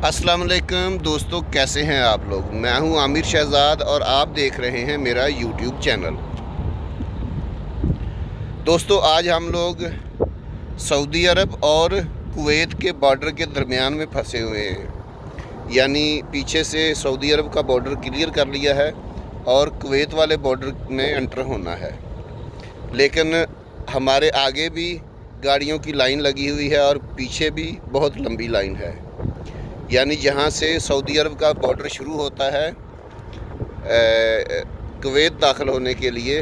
अस्सलाम वालेकुम दोस्तों, कैसे हैं आप लोग। मैं हूं आमिर शहजाद और आप देख रहे हैं मेरा यूट्यूब चैनल। दोस्तों, आज हम लोग सऊदी अरब और कुवैत के बॉर्डर के दरमियान में फंसे हुए हैं। यानी पीछे से सऊदी अरब का बॉर्डर क्लियर कर लिया है और कुवैत वाले बॉर्डर में एंटर होना है, लेकिन हमारे आगे भी गाड़ियों की लाइन लगी हुई है और पीछे भी बहुत लंबी लाइन है। यानी जहाँ से सऊदी अरब का बॉर्डर शुरू होता है कुवैत दाखिल होने के लिए,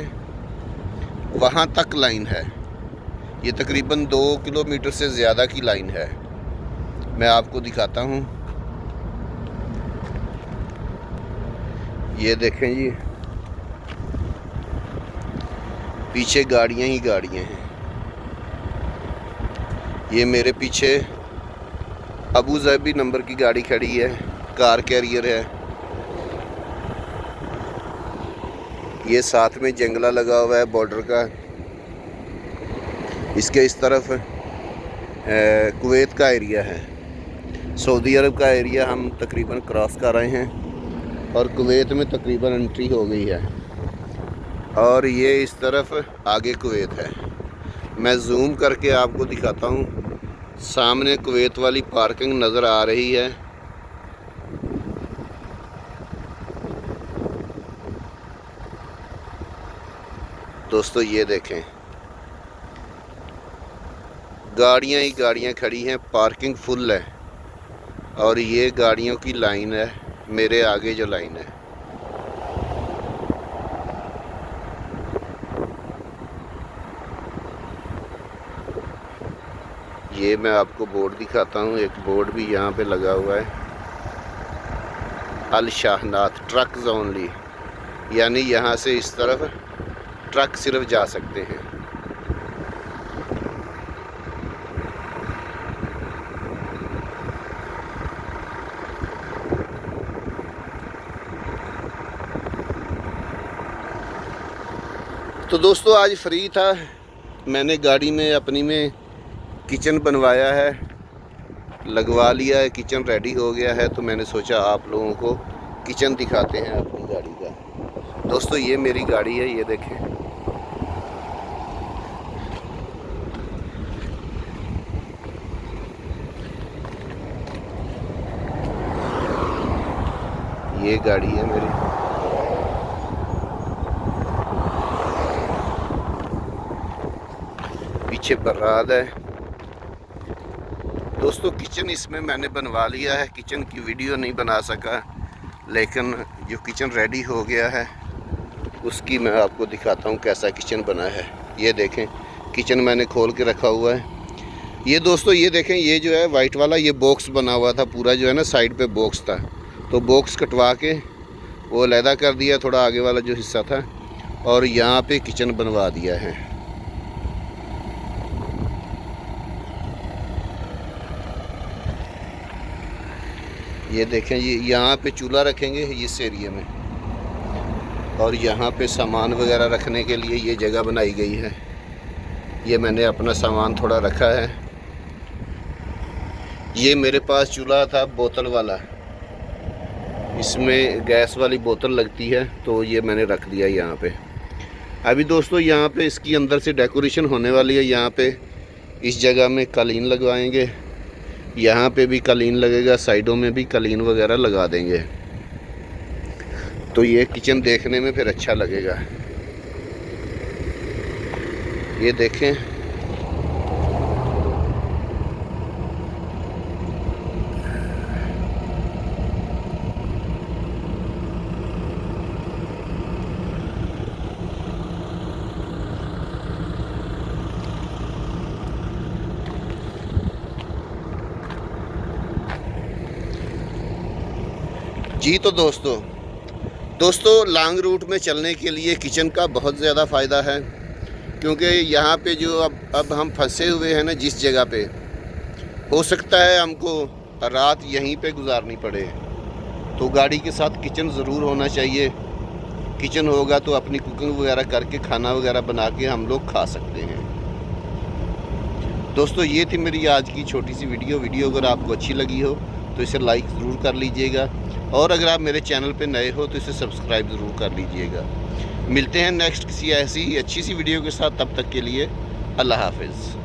वहाँ तक लाइन है। ये तकरीबन 2 किलोमीटर से ज़्यादा की लाइन है। मैं आपको दिखाता हूँ। ये देखें जी, पीछे गाड़ियाँ ही गाड़ियाँ हैं। ये मेरे पीछे अबू ज़बी नंबर की गाड़ी खड़ी है, कार कैरियर है। ये साथ में जंगला लगा हुआ है बॉर्डर का। इसके इस तरफ कुवैत का एरिया है। सऊदी अरब का एरिया हम तकरीबन क्रॉस कर रहे हैं और कुवैत में तकरीबन एंट्री हो गई है। और ये इस तरफ आगे कुवैत है। मैं जूम करके आपको दिखाता हूँ। सामने कुवैत वाली पार्किंग नज़र आ रही है। दोस्तों, ये देखें, गाड़ियाँ ही गाड़ियाँ खड़ी हैं, पार्किंग फुल है। और ये गाड़ियों की लाइन है, मेरे आगे जो लाइन है। ये मैं आपको बोर्ड दिखाता हूँ। एक बोर्ड भी यहाँ पे लगा हुआ है, अल शाहनात ट्रक्स ओनली। यानी यहाँ से इस तरफ ट्रक सिर्फ जा सकते हैं। तो दोस्तों, आज फ्री था। मैंने गाड़ी में अपनी में किचन बनवाया है, लगवा लिया है, किचन रेडी हो गया है। तो मैंने सोचा आप लोगों को किचन दिखाते हैं अपनी गाड़ी का। दोस्तों, ये मेरी गाड़ी है, ये देखें। ये गाड़ी है मेरी। पीछे बरात है। दोस्तों, किचन इसमें मैंने बनवा लिया है। किचन की वीडियो नहीं बना सका, लेकिन जो किचन रेडी हो गया है उसकी मैं आपको दिखाता हूँ कैसा किचन बना है। ये देखें, किचन मैंने खोल के रखा हुआ है। ये दोस्तों, ये देखें, ये जो है वाइट वाला, ये बॉक्स बना हुआ था पूरा, जो है ना, साइड पे बॉक्स था। तो बॉक्स कटवा के वो अलहदा कर दिया, थोड़ा आगे वाला जो हिस्सा था, और यहाँ पे किचन बनवा दिया है। ये देखें, ये यहाँ पे चूल्हा रखेंगे इस एरिया में, और यहाँ पे सामान वगैरह रखने के लिए ये जगह बनाई गई है। ये मैंने अपना सामान थोड़ा रखा है। ये मेरे पास चूल्हा था बोतल वाला, इसमें गैस वाली बोतल लगती है, तो ये मैंने रख दिया यहाँ पे। अभी दोस्तों, यहाँ पे इसकी अंदर से डेकोरेशन होने वाली है। यहाँ पे इस जगह में कालीन लगवाएंगे, यहाँ पे भी कालीन लगेगा, साइडों में भी कालीन वगैरह लगा देंगे। तो ये किचन देखने में फिर अच्छा लगेगा। ये देखें, जी। तो दोस्तों लॉन्ग रूट में चलने के लिए किचन का बहुत ज़्यादा फ़ायदा है, क्योंकि यहाँ पे जो अब हम फंसे हुए हैं ना जिस जगह पे, हो सकता है हमको रात यहीं पे गुजारनी पड़े। तो गाड़ी के साथ किचन ज़रूर होना चाहिए। किचन होगा तो अपनी कुकिंग वगैरह करके खाना वगैरह बना के हम लोग खा सकते हैं। दोस्तों, ये थी मेरी आज की छोटी सी वीडियो। अगर आपको अच्छी लगी हो तो इसे लाइक ज़रूर कर लीजिएगा, और अगर आप मेरे चैनल पे नए हो तो इसे सब्सक्राइब ज़रूर कर लीजिएगा। मिलते हैं नेक्स्ट किसी ऐसी अच्छी सी वीडियो के साथ, तब तक के लिए अल्लाह हाफिज़।